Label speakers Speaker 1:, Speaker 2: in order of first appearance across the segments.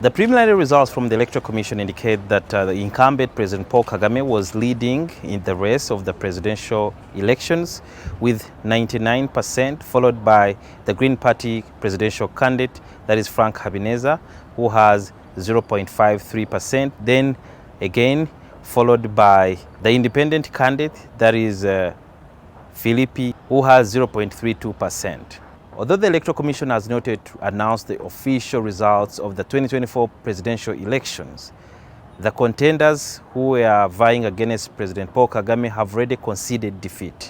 Speaker 1: The preliminary results from the Electoral Commission indicate that the incumbent President Paul Kagame was leading in the race of the presidential elections with 99%, followed by the Green Party presidential candidate, that is Frank Habineza, who has 0.53%. Then again, followed by the independent candidate, that is Philippi, who has 0.32%. Although the Electoral Commission has not yet announced the official results of the 2024 presidential elections, the contenders who are vying against President Paul Kagame have already conceded defeat.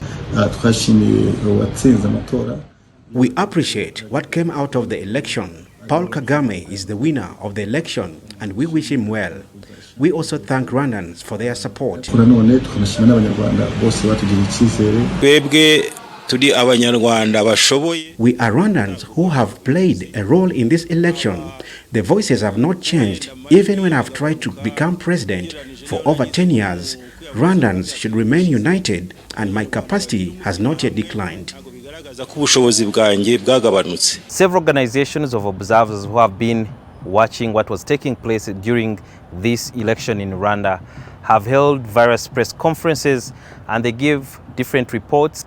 Speaker 2: We appreciate what came out of the election. Paul Kagame is the winner of the election and we wish him well. We also thank Rwandans for their support.
Speaker 3: We are
Speaker 2: Rwandans who have played a role in this election. The voices have not changed, even when I've tried to become president for over 10 years. Rwandans should remain united, and my capacity has not yet declined.
Speaker 1: Several organizations of observers who have been watching what was taking place during this election in Rwanda have held various press conferences and they give different reports.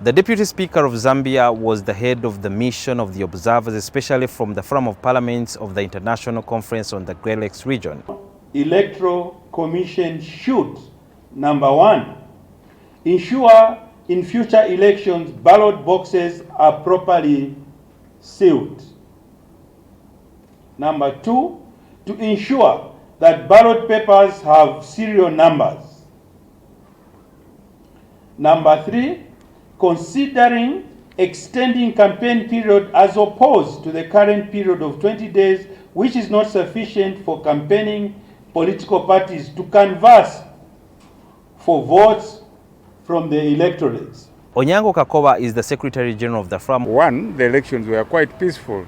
Speaker 1: The Deputy Speaker of Zambia was the head of the mission of the observers, especially from the Forum of Parliaments of the International Conference on the Great Lakes region.
Speaker 4: Electoral Commission should, number one, ensure in future elections ballot boxes are properly sealed. Number two, to ensure that ballot papers have serial numbers. Number three, considering extending campaign period as opposed to the current period of 20 days, which is not sufficient for campaigning political parties to canvass for votes from the electorates.
Speaker 1: Onyango Kakoba is the Secretary General of the Forum.
Speaker 5: One, the elections were quite peaceful.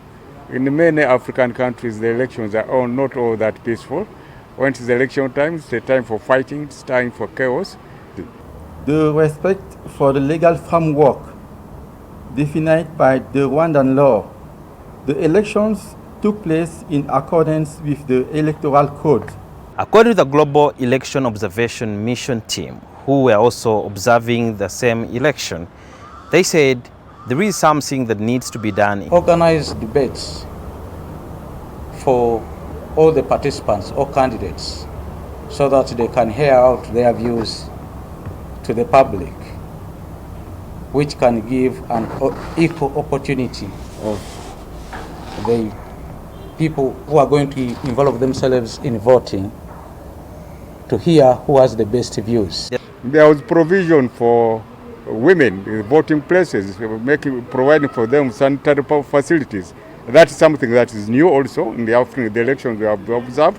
Speaker 5: In many African countries, the elections are not all that peaceful. When it's election time, it's a time for fighting, it's time for chaos.
Speaker 6: The respect for the legal framework defined by the Rwandan law. The elections took place in accordance with the electoral code.
Speaker 1: According to the Global Election Observation Mission team, who were also observing the same election, they said there is something that needs to be done.
Speaker 7: Organize debates for all the participants or candidates so that they can hear out their views to the public, which can give an equal opportunity of the people who are going to involve themselves in voting to hear who has the best views.
Speaker 5: There was provision for women in voting places, providing for them sanitary facilities. That's something that is new also in the elections we have observed.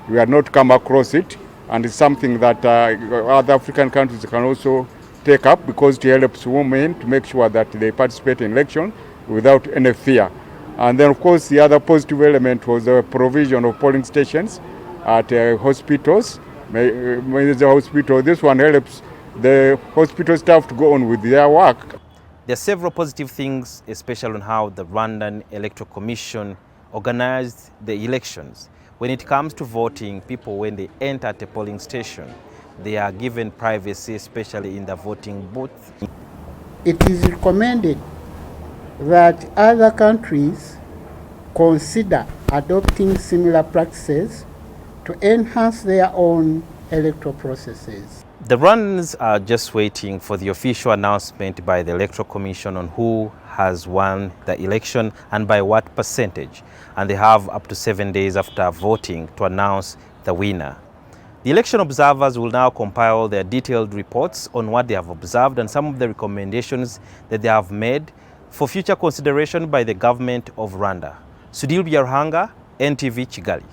Speaker 5: We have not come across it. And it's something that other African countries can also take up because it helps women to make sure that they participate in election without any fear. And then, of course, the other positive element was the provision of polling stations at hospitals. This one helps the hospital staff to go on with their work.
Speaker 1: There are several positive things, especially on how the Rwandan Electoral Commission organized the elections. When it comes to voting, people, when they enter at a polling station, they are given privacy, especially in the voting booth.
Speaker 8: It is recommended that other countries consider adopting similar practices to enhance their own electoral processes.
Speaker 1: The Rwandans are just waiting for the official announcement by the Electoral Commission on who has won the election and by what percentage. And they have up to 7 days after voting to announce the winner. The election observers will now compile their detailed reports on what they have observed and some of the recommendations that they have made for future consideration by the government of Rwanda. Sudil Byarhanga, NTV Kigali.